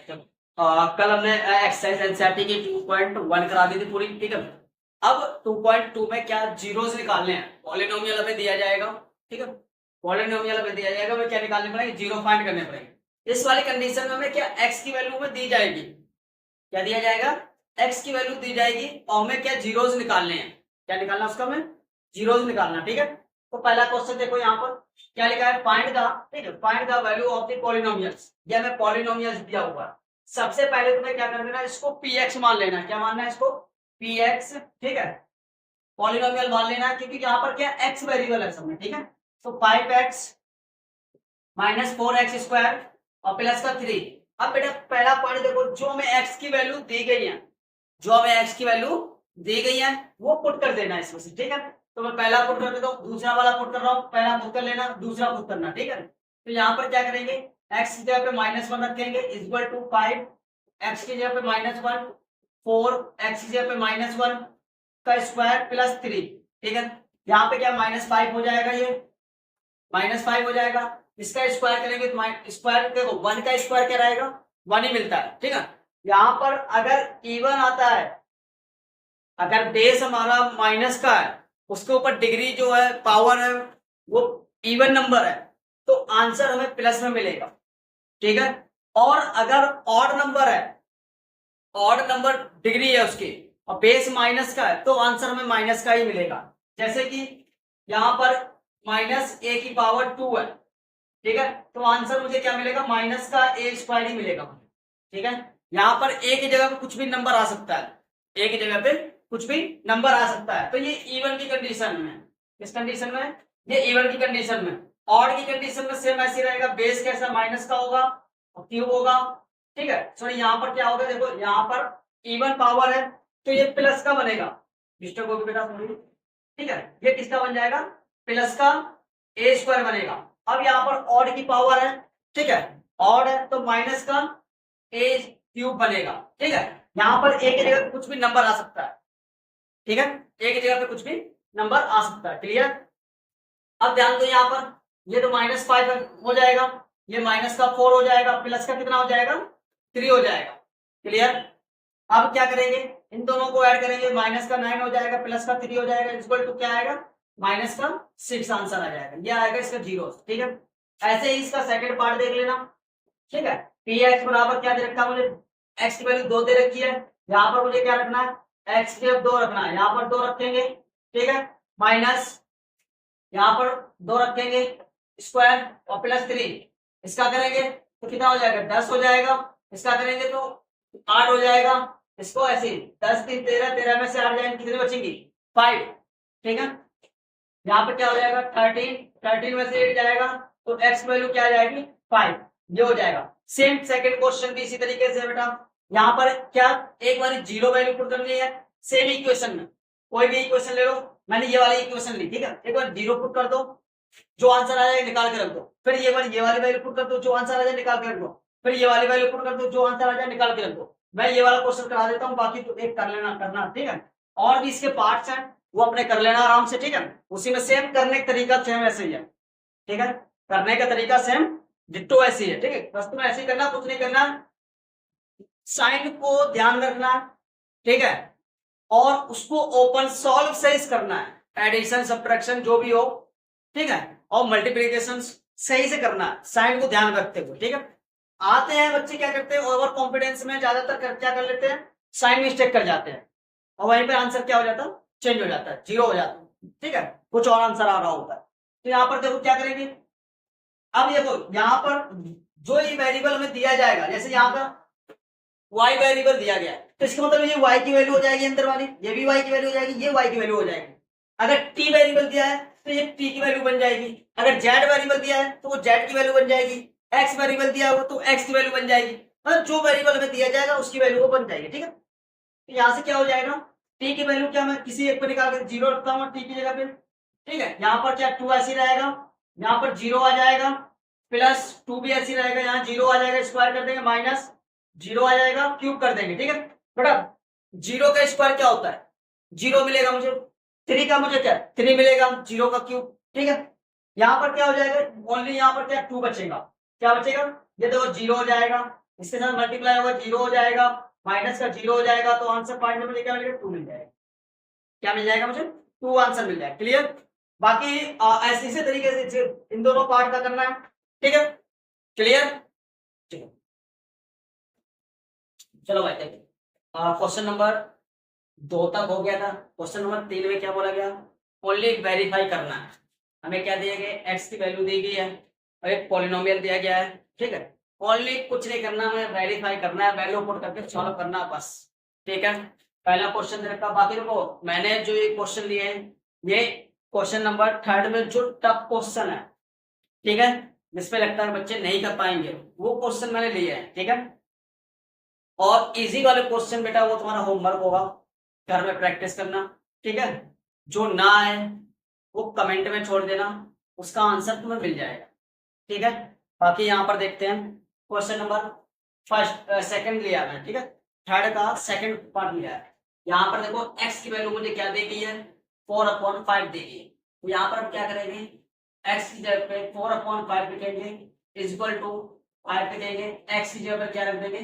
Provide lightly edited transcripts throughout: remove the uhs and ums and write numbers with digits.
कल हमने exercise NCERT की 2.1 करा दी थी पूरी, ठीक है। अब 2.2 में क्या जीरोस निकालने हैं, पॉलिनोमियल हमें दिया जाएगा, ठीक है। पॉलिनोमियल हमें दिया जाएगा, हमें क्या निकालने पड़ेंगे, जीरो फाइंड करने पड़ेंगे। इस वाली कंडीशन में हमें क्या एक्स की वैल्यू में दी जाएगी, क्या दिया जाएगा, एक्स की वैल्यू दी जाएगी और हमें क्या जीरोस निकालने हैं, क्या निकालना उसका हमें जीरोस निकालना, ठीक है। तो पहला क्वेश्चन देखो यहाँ पर क्या लिखा है, फाइंड द, ठीक है, find the value of the polynomials. ये हमें पॉलिनोमियल्स दिया हुआ है। सबसे पहले तुम्हें क्या कर देना, इसको px मान लेना, क्या मानना है इसको, px, ठीक है। पॉलिनोमियल मान लेना क्योंकि यहाँ पर क्या x वेरिएबल है सब में, ठीक है। तो 5x माइनस 4x² और प्लस का 3। अब बेटा पहला पॉइंट देखो, जो हमें x की वैल्यू दी गई है, जो हमें x की वैल्यू दी गई है वो पुट कर देना इसमें से, ठीक है। तो मैं पहला पुट कर देता हूँ, दूसरा वाला पुट कर रहा हूँ, पहला पुट कर लेना, दूसरा पुट करना, ठीक है। तो यहाँ पर क्या करेंगे, x की जगह पे -1 रखेंगे इक्वल टू 5, x की जगह पे -1, 4, x की जगह पे -1 का स्क्वायर प्लस 3, ठीक है। यहाँ पे क्या -5 हो जाएगा, ये -5 हो जाएगा। इसका स्क्वायर करेंगे तो स्क्वायर देखो 1 का स्क्वायर क्या रहेगा, 1 ही मिलता है, ठीक है। यहाँ पर अगर इवन आता है, अगर बेस हमारा माइनस का है, उसके ऊपर डिग्री जो है, पावर है, वो इवन नंबर है, तो आंसर हमें प्लस में मिलेगा, ठीक है। और अगर ऑड नंबर है, ऑड नंबर डिग्री है उसकी और बेस माइनस का है, तो आंसर हमें माइनस का ही मिलेगा। जैसे कि यहाँ पर -a⁴ है, ठीक है। तो आंसर मुझे क्या मिलेगा, माइनस का a² ही मिलेगा, ठीक है। यहाँ पर a की जगह पे कुछ भी नंबर आ सकता है, a की जगह पे कुछ भी नंबर आ सकता है। तो ये इवन की कंडीशन में, किस कंडीशन में, ये इवन की कंडीशन में। ऑड की कंडीशन में सेम ऐसे रहेगा, बेस कैसा माइनस का होगा और क्यूब होगा, ठीक है। सॉरी यहाँ पर क्या होगा, देखो यहाँ पर इवन पावर है तो ये प्लस का बनेगा, डिस्टर्ब होगी बेटा थोड़ी, ठीक है। ये किसका बन जाएगा, प्लस का a² बनेगा। अब यहाँ पर ऑड की पावर है, ठीक है, ऑड है तो माइनस का a³ बनेगा, ठीक है। यहाँ पर a की जगह कुछ भी नंबर आ सकता है, ठीक है, a की जगह पे कुछ भी नंबर आ सकता है, क्लियर। अब ध्यान दो यहाँ पर, ये तो -5 हो जाएगा, ये -4 हो जाएगा, प्लस का कितना हो जाएगा, 3 हो जाएगा, क्लियर। अब क्या करेंगे, इन दोनों को ऐड करेंगे, -9 हो जाएगा, प्लस का 3 हो जाएगा, इक्वल टू क्या आएगा, -6 आंसर आ जाएगा, ये आएगा इसका 0, ठीक है। ऐसे ही इसका सेकंड पार्ट देख लेना, ठीक है। px बराबर क्या दे रखा है मुझे, x की वैल्यू 2 दे रखी है, यहाँ पर मुझे क्या रखना है, x की जगह 2 रखना है, यहाँ पर 2 रखेंगे, ठीक है, माइनस यहाँ पर 2 रखेंगे स्क्वायर और +3, इसका करेंगे तो कितना हो जाएगा, 10 हो जाएगा, इसका करेंगे तो 8 हो जाएगा, इसको ऐसे 10 3 13, 13 में से 8 जाएंगे, कितनी बचेंगी, 5, ठीक है। यहाँ पे क्या हो जाएगा, 13, 13 में से 8 जाएगा तो x वैल्यू क्या आ जाएगी, 5, ये हो जाएगा। सेम सेकंड क्वेश्चन भी इसी तरीके से बेटा, यहाँ पर क्या एक बार जीरो वैल्यू पुट करनी है, सेम इक्वेशन में कोई भी इक्वेशन ले लो, मैंने ये वाली इक्वेशन ली, ठीक है। एक बार जीरो पुट कर दो, जो आंसर आ जाएगा निकाल के रख दो, फिर ये वाली वैल्यू पुट कर दो, जो आंसर आ जाए निकाल के रख दो, फिर ये वाली वैल्यू पुट कर दो, जो आंसर आ जाए निकाल के रख दो। मैं ये वाला क्वेश्चन करा देता हूँ, बाकी तो एक कर लेना करना, ठीक है। और भी इसके पार्ट्स हैं वो अपने कर लेना आराम से, ठीक है। उसी में सेम करने का तरीका सेम ऐसे ही है, ठीक है, करने का तरीका सेम डिट्टो ऐसे ही है, ठीक है। बस तुम्हें ऐसे ही करना, कुछ नहीं करना, साइन को ध्यान रखना, ठीक है, और उसको ओपन सॉल्व से ही करना है, एडिशन सब्ट्रैक्शन जो भी हो, ठीक है, और मल्टीप्लिकेशन सही से करना है, साइन को ध्यान रखते हुए, ठीक है। आते हैं बच्चे क्या करते हैं, ओवर कॉन्फिडेंस में ज्यादातर क्या कर लेते हैं, साइन मिस्टेक कर जाते हैं और वहीं पे आंसर क्या हो जाता है, चेंज हो जाता है, 0 हो जाता है, ठीक है, कुछ और आंसर आ रहा होता है। तो यहाँ पर देखो क्या करेंगे, अब देखो यहाँ पर जो ये वेरिएबल हमें दिया जाएगा, जैसे यहाँ पर y वेरिएबल दिया गया है, तो इसका मतलब ये y की वैल्यू हो जाएगी अंदर वाली, ये भी y की वैल्यू हो जाएगी, ये y की वैल्यू हो जाएगी। अगर t वेरिएबल दिया है तो ये t की वैल्यू बन जाएगी, अगर z वेरिएबल दिया है तो वो z की वैल्यू बन जाएगी, x वेरिएबल दिया हो तो x की वैल्यू बन जाएगी, मतलब जो वेरिएबल हमें दिया जाएगा उसकी वैल्यू वो बन जाएगी, ठीक है। तो यहाँ से क्या हो जाएगा, t की वैल्यू क्या, मैं किसी एक पे निकाल कर 0 रखता हूँ t की जगह पे, ठीक है। यहाँ पर क्या 2 ऐसे रहेगा, यहाँ पर 0 आ जाएगा, +2 भी ऐसे रहेगा, यहाँ 0 आ जाएगा, स्क्वायर कर देंगे, -0 आ जाएगा, क्यूब कर देंगे, ठीक है। बेटा 0 का स्क्वायर क्या होता है, 0 मिलेगा मुझे, 3 का मुझे क्या 3 मिलेगा, 0 का क्यूब, ठीक है। यहाँ पर क्या हो जाएगा, ओनली यहाँ पर क्या 2 बचेगा, क्या बचेगा, ये देखो 0 हो जाएगा, इसके साथ मल्टीप्लाई होगा 0 हो जाएगा, माइनस का 0 हो जाएगा, तो आंसर पॉइंट में मुझे क्या मिलेगा 2 मिल जाएगा। क्या मिल जाएगा मुझे 2 आंसर मिल जाएगा। क्लियर। बाकी ऐसे इसी तरीके से इन दोनों पार्ट का करना है। ठीक है क्लियर। चलो भाई देखिए क्वेश्चन नंबर 2 तक हो गया था। क्वेश्चन नंबर 3 में क्या बोला गया, ओनली वेरीफाई करना है। हमें क्या दिया गया, एक्स की वैल्यू दी गई है और एक पॉलिनोमियल दिया गया है। ठीक है, ओनली कुछ नहीं करना, हमें वेरीफाई करना है, वैल्यू पुट करके सॉल्व करना है बस। ठीक है, पहला क्वेश्चन दे रखा। बाकी देखो मैंने जो ये क्वेश्चन लिए हैं, ये क्वेश्चन नंबर 3 में जो टफ क्वेश्चन है, ठीक है, जिसपे लगता है बच्चे नहीं कर पाएंगे, वो क्वेश्चन मैंने लिए हैं। ठीक है, और इजी वाले क्वेश्चन बेटा वो तुम्हारा होमवर्क होगा, घर में प्रैक्टिस करना। ठीक है, जो ना आए वो कमेंट में छोड़ देना, उसका आंसर तुम्हें मिल जाएगा। ठीक है, बाकी यहाँ पर देखते हैं क्वेश्चन नंबर सेकंड लिया है। ठीक है, थर्ड का सेकंड पार्ट लिया है। यहाँ पर देखो x की वैल्यू मुझे क्या दी गई है, 4/5 दी गई है। तो यहाँ पर हम क्या करेंगे, x की जगह पे 4/5 लिखेंगे, इज इक्वल टू 5 लिखेंगे, x की जगह पे क्या रख देंगे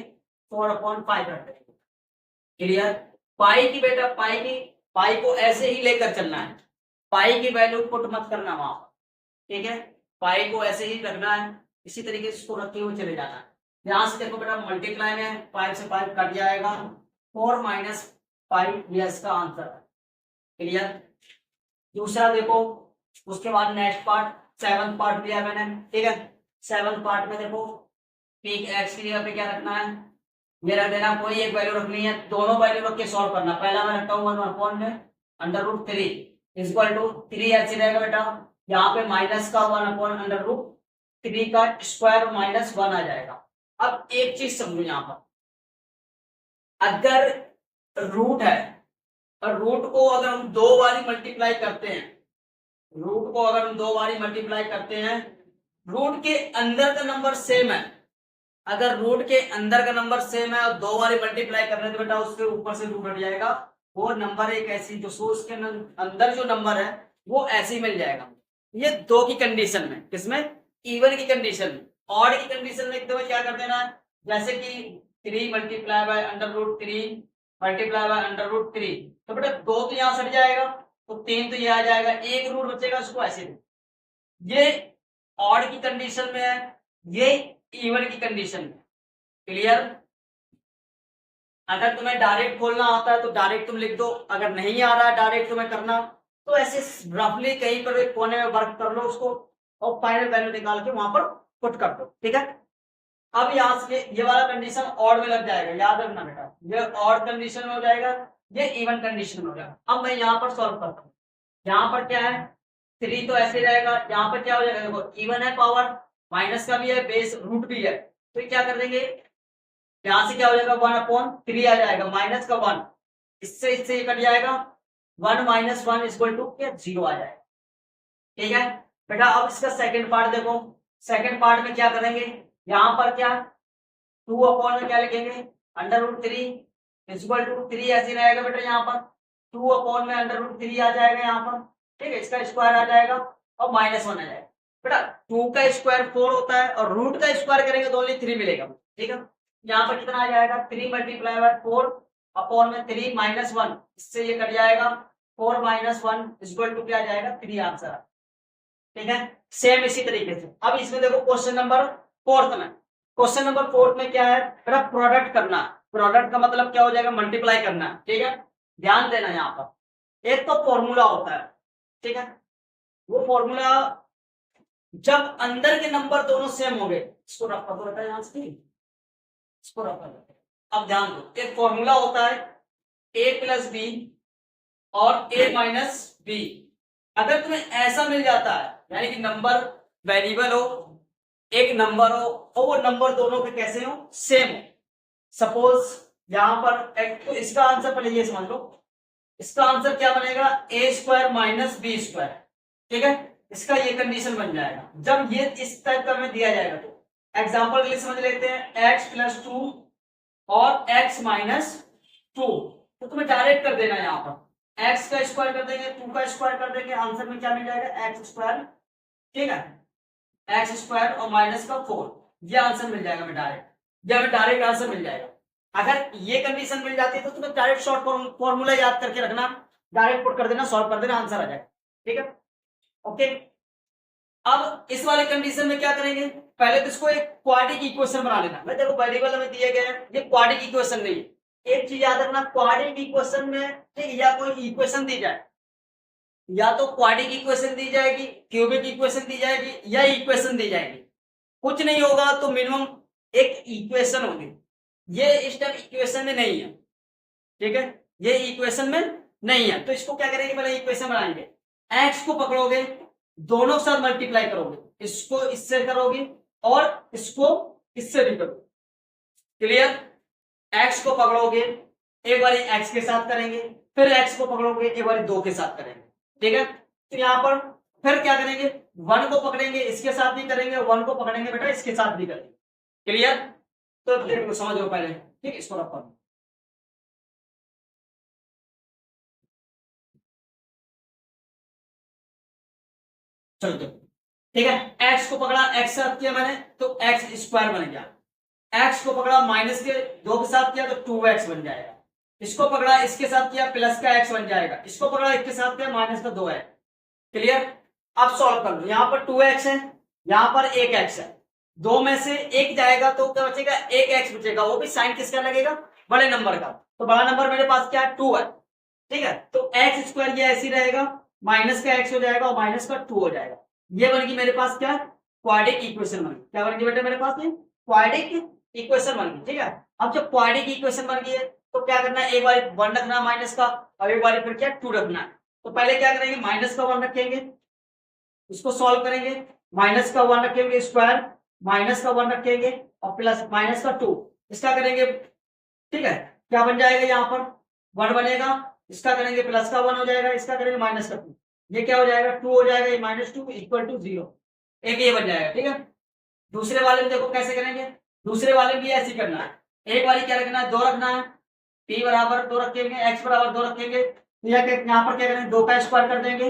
4/5 रख देंगे। क्लियर। पाई की बेटा पाई को ऐसे ही लेकर चलना है, पाई की वैल्यू पुट मत करना वहां पर। ठीक है, पाई को ऐसे ही रखना है, इसी तरीके से इसको रखते हुए चले जाना है। यहां से देखो बेटा मल्टीप्लाई में 5 से 5 कट जाएगा, 4 - 5 ये इसका आंसर है। क्लियर। दूसरा देखो, उसके बाद नेक्स्ट पार्ट 7th पार्ट लिया मैंने। ठीक है, 7th पार्ट में देखो पीक एक्स की जगह पे क्या रखना है, ये रख देना, कोई एक वैल्यू रखनी है, दोनों वैल्यू रख के सॉल्व करना। पहला मैं रखता हूँ 1/3 इज इक्वल टू 3 ऐसे रहेगा बेटा, यहाँ पे माइनस का 1/√3 का स्क्वायर -1 आ जाएगा। अब एक चीज समझो, यहाँ पर अगर रूट है और रूट को अगर हम 2 बारी मल्टीप्लाई करते हैं, रूट को अगर हम 2 बारी मल्टीप्लाई करते हैं, रूट के अंदर का नंबर सेम है, अगर रूट के अंदर का नंबर सेम है और 2 बारी मल्टीप्लाई करने से बेटा उसके ऊपर से रूट हट जाएगा, वो नंबर एक ऐसी जो सोर्स के अंदर जो नंबर है वो ऐसे ही मिल जाएगा। ये 2 की कंडीशन में, किसमें, इवन की कंडीशन में। ऑड की कंडीशन में एकदम क्या कर देना है, जैसे कि 3 मल्टीप्लाई बाय √3 मल्टीप्लाई बाय √3, तो बेटा 2 तो यहाँ से हट जाएगा, तो 3 तो ये आ जाएगा, एक रूट बचेगा, उसको ऐसे दे। ये ऑड की कंडीशन में है, ये इवन की कंडीशन में। क्लियर। अगर तुम्हें डायरेक्ट खोलना आता है तो डायरेक्ट तुम लिख दो, अगर नहीं आ रहा है डायरेक्ट तुम्हें करना तो ऐसे रफली कहीं पर एक कोने में वर्क कर लो उसको और फाइनल वैल्यू निकाल के वहां पर पुट कर दो। ठीक है, अब यहाँ से ये वाला कंडीशन ऑड में लग जाएगा, याद रखना बेटा, ये ऑड कंडीशन में हो जाएगा, ये इवन कंडीशन में हो जाएगा। अब मैं यहाँ पर सॉल्व करता हूँ, यहाँ पर क्या है 3 तो ऐसे रहेगा, यहाँ पर क्या हो जाएगा, देखो इवन है, पावर माइनस का भी है, बेस रूट भी है, तो क्या कर देंगे, यहां से क्या हो जाएगा 1/3 आ जाएगा, माइनस का 1, इससे ये कट जाएगा, 1 - 1 क्या 0 आ जाएगा। ठीक है बेटा, अब इसका सेकंड पार्ट देखो, सेकंड पार्ट में क्या करेंगे, यहां पर क्या 2/, में क्या लिखेंगे √3 3 ऐसे रहेगा बेटा, यहाँ पर 2/, में √3 आ जाएगा यहाँ पर। ठीक है, इसका स्क्वायर आ जाएगा और -1 आ जाएगा। बेटा 2 का स्क्वायर 4 होता है और रूट का स्क्वायर करेंगे तो ओनली 3 मिलेगा। ठीक है, यहाँ पर कितना आ जाएगा 3 × 4/, में 3 -1, इससे ये कट जाएगा, 4 - 1 क्या आ जाएगा 3 आंसर। ठीक है, सेम इसी तरीके से। अब इसमें देखो क्वेश्चन नंबर 4 में, क्वेश्चन नंबर 4 में क्या है बेटा, प्रोडक्ट करना। प्रोडक्ट का मतलब क्या हो जाएगा, मल्टीप्लाई करना। ठीक है, ध्यान देना, यहाँ पर एक तो फॉर्मूला होता है, ठीक है, वो फॉर्मूला जब अंदर के नंबर दोनों सेम हो गए, इसको रख दो बेटा यहाँ से, इसको रख दो। अब ध्यान दो, एक फॉर्मूला होता है a + b और a - b। अगर तुम्हें ऐसा मिल जाता है, यानी कि नंबर वेरिएबल हो, एक नंबर हो और वो नंबर दोनों के कैसे हो, सेम हो। सपोज यहां पर एक, तो इसका आंसर पहले ये समझ लो, इसका आंसर क्या बनेगा a² - b²। ठीक है, इसका ये कंडीशन बन जाएगा जब ये इस टाइप का में दिया जाएगा। तो एग्जांपल के लिए समझ लेते हैं, x + 2 और x - 2, तो तुम्हें डायरेक्ट कर देना, यहाँ पर x का स्क्वायर कर देंगे, 2 का स्क्वायर कर देंगे, आंसर में क्या मिल जाएगा x²। ठीक है, x² और -4, ये आंसर मिल जाएगा मैं डायरेक्ट। ये हमें डायरेक्ट आंसर मिल जाएगा। अगर ये कंडीशन मिल जाती है तो तुम्हें डायरेक्ट शॉर्ट फॉर्मूला याद करके रखना, डायरेक्ट पुट कर देना, सॉल्व कर देना, आंसर आ जाएगा। ठीक है, ओके। अब इस वाले कंडीशन में क्या करेंगे, पहले तो इसको एक क्वाड्रिक इक्वेशन बना लेना। मैं देखो वेरिएबल हमें दिए गए हैं, ये क्वाड्रिक इक्वेशन नहीं है। एक चीज याद रखना, क्वाड्रिक इक्वेशन में ठीक या कोई इक्वेशन दी जाए, या तो क्वाड्रिक इक्वेशन दी जाएगी, क्यूबिक इक्वेशन दी जाएगी, या इक्वेशन दी जाएगी, कुछ नहीं होगा तो मिनिमम एक इक्वेशन होगी। ये इस टाइम इक्वेशन में नहीं है, ठीक है, ये इक्वेशन में नहीं है। तो इसको क्या करेंगे, पहले इक्वेशन बनाएंगे। एक्स को पकड़ोगे, दोनों के साथ मल्टीप्लाई करोगे, इसको इससे करोगे और इसको इससे भी करोगे। क्लियर, एक्स को पकड़ोगे एक बार एक्स के साथ करेंगे, फिर एक्स को पकड़ोगे एक बार दो के साथ करेंगे। ठीक है, तो यहां पर फिर क्या करेंगे, वन को पकड़ेंगे इसके साथ भी करेंगे, वन को पकड़ेंगे बेटा इसके साथ भी करेंगे। क्लियर, तो समझ लो पहले, ठीक है, इसको रखो। चलो ठीक है, एक्स को पकड़ा, एक्स साथ किया मैंने तो एक्स स्क्वायर बन गया। एक्स को पकड़ा माइनस के दो के साथ किया तो 2x बन जाएगा। इसको पकड़ा इसके साथ किया प्लस का x बन जाएगा। इसको पकड़ा इसके साथ किया माइनस का 2 है। क्लियर, अब सॉल्व कर लो। यहाँ पर 2x है, यहाँ पर 1x है, दो में से एक जाएगा तो क्या बचेगा, 1x बचेगा, वो भी साइन किसका लगेगा, बड़े नंबर का। तो बड़ा नंबर मेरे पास क्या है, 2 है। ठीक है, तो एक्स स्क्वायर ये ऐसे रहेगा, माइनस का x हो जाएगा और माइनस का 2 हो जाएगा। ये बनेगी मेरे पास क्या, क्वाड्रिक इक्वेशन बनेगी। क्या बनेगी बेटा मेरे पास, क्वाड्रिक इक्वेशन बन गई। ठीक है, अब जब क्वाड्रिक इक्वेशन बन गई है तो क्या करना है, एक बार 1 रखना माइनस का और एक बार फिर क्या 2 रखना है। तो पहले क्या करेंगे, माइनस का 1 रखेंगे, इसको सॉल्व करेंगे, माइनस का 1 रखेंगे स्क्वायर, माइनस का 1 रखेंगे और प्लस माइनस का 2, इसका करेंगे। ठीक है, क्या बन जाएगा, यहाँ पर 1 बनेगा, इसका करेंगे प्लस का 1 हो जाएगा, इसका करेंगे माइनस का 2, ये क्या हो जाएगा 2 हो जाएगा, ये -2 इक्वल टू 0, एक ये बन जाएगा। ठीक है, दूसरे वाले में देखो कैसे करेंगे, दूसरे वाले में भी ऐसे करना है। एक वाली क्या रखना है, 2 रखना है, p बराबर 2 रखेंगे, x बराबर 2 रखेंगे, तो यहाँ पर क्या करेंगे, 2 का स्क्वायर कर देंगे।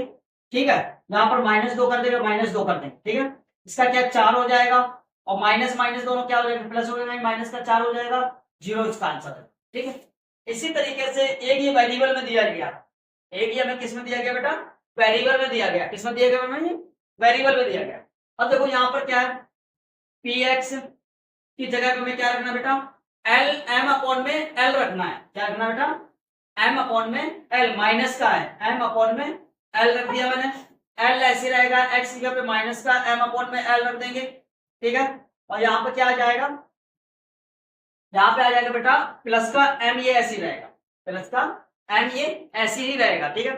ठीक है, यहाँ पर -2 कर देंगे, -2 कर देंगे। ठीक है, इसका क्या 4 हो जाएगा और माइनस माइनस दोनों क्या हो जाएगा, प्लस हो जाएगा, माइनस का 4 हो जाएगा, 0 इसका आंसर है। ठीक है, इसी तरीके से एक ये वेरिएबल में दिया गया, एक ये हमें किस में दिया गया बेटा, वेरिएबल में दिया गया। किस में दिया गया, वेरिएबल में दिया गया। अब देखो यहाँ पर क्या है, px की जगह में क्या रखना बेटा, एल एम अपॉन में एल रखना है। क्या रखना बेटा, एम अपॉन में एल, माइनस का है एम अपॉन में एल रख दिया मैंने। एल ऐसे रहेगा, एक्स की जगह पे माइनस का एम अपॉन में एल रख देंगे। ठीक है, और यहाँ पे क्या आ जाएगा, यहाँ पे आ जाएगा बेटा प्लस का एम, ये ऐसे ही रहेगा, प्लस का एम ये ऐसे ही रहेगा। ठीक है,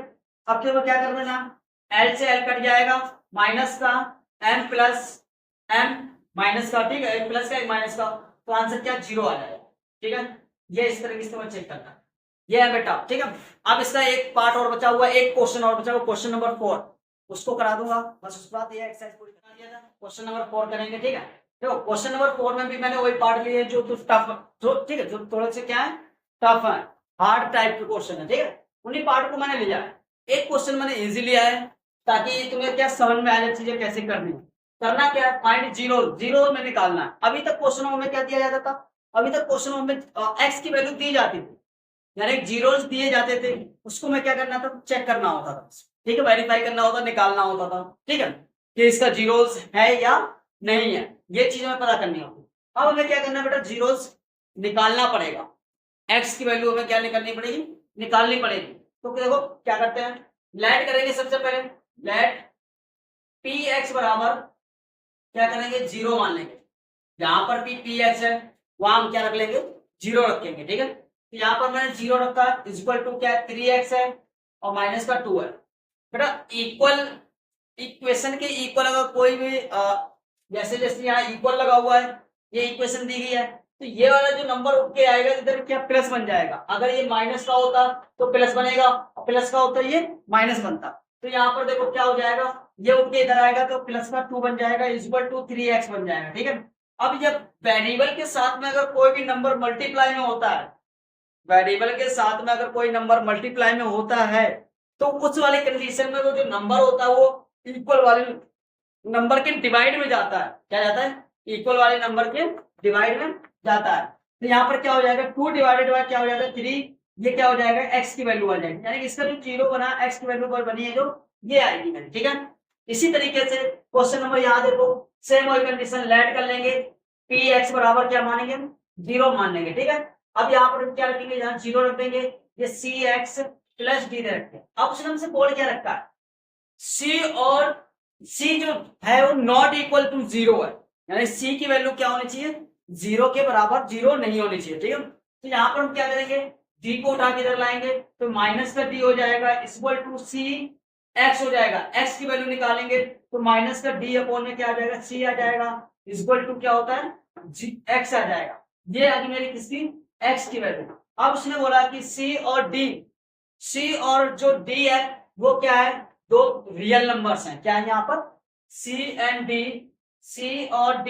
अब तो क्या कर देना, एल से एल कट जाएगा, माइनस का एम प्लस एम माइनस का, ठीक है, एक प्लस का एक माइनस का, तो आंसर क्या 0 आ जाएगा। ठीक है, ये इस तरीके से मैं चेक करना, ये है बेटा। ठीक है, अब इसका एक पार्ट और बचा हुआ, एक क्वेश्चन और बचा हुआ, क्वेश्चन नंबर 4, उसको करा दूंगा बस, उस बात ये एक्सरसाइज पूरी करा दिया था। क्वेश्चन नंबर 4 करेंगे। ठीक है, देखो क्वेश्चन नंबर 4 में भी मैंने वही पार्ट लिए जो टफ, जो ठीक है, जो थोड़े से क्या है, टफ है, हार्ड टाइप के क्वेश्चन है। ठीक है, उन्हीं पार्ट को मैंने लिया है। एक क्वेश्चन मैंने इजी लिया है ताकि तुम्हें क्या समझ में आ जाए चीजें कैसे करनी है। करना क्या है, फाइंड जीरो में निकालना है। अभी तक क्वेश्चनों में क्या दिया जाता था, अभी तक क्वेश्चनों में एक्स की वैल्यू दी जाती थी, यानी जीरोस दिए जाते थे, उसको मैं क्या करना था, चेक करना होता था। ठीक है, वेरीफाई करना होता, निकालना होता था। ठीक है, कि इसका जीरोस है या नहीं है, ये चीज हमें पता करनी होती। अब हमें क्या करना बेटा, जीरोस निकालना पड़ेगा, एक्स की वैल्यू हमें क्या निकालनी पड़ेगी, निकालनी पड़ेगी। तो देखो क्या करते हैं, लेट करेंगे सबसे पहले, लेट पी एक्स बराबर क्या करेंगे, 0 मान लेंगे। जहां पर पी एक्स है वहां हम क्या रख लेंगे, 0 रखेंगे। ठीक है, तो यहाँ पर मैंने 0 रखा, इक्वल टू क्या है, 3x है और माइनस का 2 है। बेटा इक्वल, इक्वेशन के इक्वल अगर कोई भी जैसे जैसे यहाँ इक्वल लगा हुआ है, ये इक्वेशन दी गई है, तो ये वाला जो नंबर उठ के आएगा इधर क्या प्लस बन जाएगा। अगर ये माइनस का होता तो प्लस बनेगा, और प्लस का होता ये माइनस बनता। तो यहाँ पर देखो क्या हो जाएगा, ये उठ के इधर आएगा तो प्लस का 2 बन जाएगा, इक्वल टू 3x बन जाएगा। ठीक है, अब जब वेरिएबल के साथ में अगर कोई भी नंबर मल्टीप्लाई में होता है, वेरिएबल के साथ में अगर कोई नंबर मल्टीप्लाई में होता है, तो उस वाली कंडीशन में वो जो नंबर होता है वो इक्वल वाले नंबर के डिवाइड में जाता है। क्या जाता है, इक्वल वाले नंबर के डिवाइड में जाता है। तो यहाँ पर क्या हो जाएगा 2 डिवाइडेड बाय क्या हो जाएगा 3, ये क्या हो जाएगा x की वैल्यू आ जाएगी, यानी कि इसका जो 0 बना x की वैल्यू पर बनी है जो ये आएगी मेरी, ठीक है। इसी तरीके से क्वेश्चन नंबर यहाँ देखो, सेम वही कंडीशन लेट कर लेंगे, px बराबर क्या मानेंगे 0 मान लेंगे, ठीक है। अब यहाँ पर क्या रखेंगे, यहाँ 0 रख देंगे, ये cx प्लस डी रखते हैं। ऑप्शन से बोल क्या रखा है, c और c जो है वो नॉट इक्वल टू 0 है, यानी c की वैल्यू क्या होनी चाहिए 0 के बराबर 0 नहीं होनी चाहिए, ठीक है। तो यहाँ पर हम क्या करेंगे, d को उठा के इधर लाएंगे तो माइनस का d हो जाएगा इक्वल टू c x हो जाएगा, x की वैल्यू निकालेंगे तो माइनस का d अपॉन में क्या आ जाएगा c आ जाएगा, इक्वल टू क्या होता है x आ जाएगा। ये आ गई मेरी किसकी x की वैल्यू। अब उसने बोला कि c और जो d है वो क्या है, दो रियल नंबर्स हैं, क्या है यहाँ पर c एंड d, c और d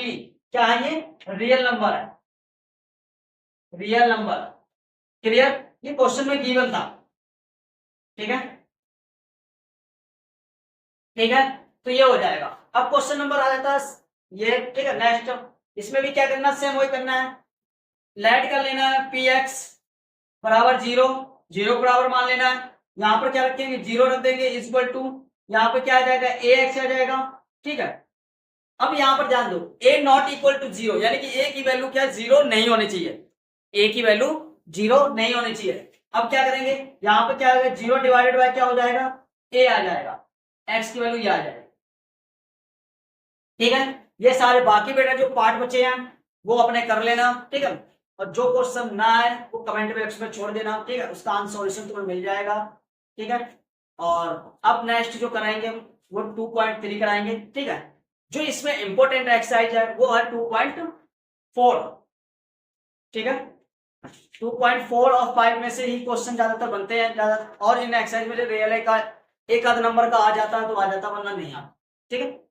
क्या है, ये रियल नंबर है, रियल नंबर, क्लियर। ये क्वेश्चन में गिवन था, ठीक है, ठीक है। तो ये हो जाएगा। अब क्वेश्चन नंबर आ जाता है ये, ठीक है। नेक्स्ट इसमें भी क्या करना, सेम वही करना है, लेट कर लेना है पी एक्स बराबर 0, 0 बराबर मान लेना है, यहाँ पर क्या रखेंगे 0 रख देंगे इक्वल टू, यहाँ पर क्या आ जाएगा ए एक्स आ जाएगा, ठीक है। अब यहाँ पर ध्यान दो, a नॉट इक्वल टू 0, यानी कि a की वैल्यू क्या 0 नहीं होनी चाहिए, a की वैल्यू 0 नहीं होनी चाहिए। अब क्या करेंगे, यहाँ पे क्या होगा 0 डिवाइडेड बाय क्या हो जाएगा a आ जाएगा, x की वैल्यू ये आ जाएगी, ठीक है। ये सारे बाकी बेटा जो पार्ट बचे हैं वो अपने कर लेना, ठीक है। और जो क्वेश्चन ना है वो कमेंट बॉक्स में छोड़ देना, ठीक है, उसका आंसर सॉल्यूशन तुम्हें मिल जाएगा, ठीक है। और अब नेक्स्ट जो कराएंगे वो 2.3 कराएंगे, ठीक है। जो इसमें इंपॉर्टेंट एक्सरसाइज है वो है 2.4, ठीक है। 2.4 और 5 में से ही क्वेश्चन ज्यादातर बनते हैं, ज्यादा, और इन एक्सरसाइज में रियल का एक आध नंबर का आ जाता है तो आ जाता, वरना नहीं आता, ठीक है।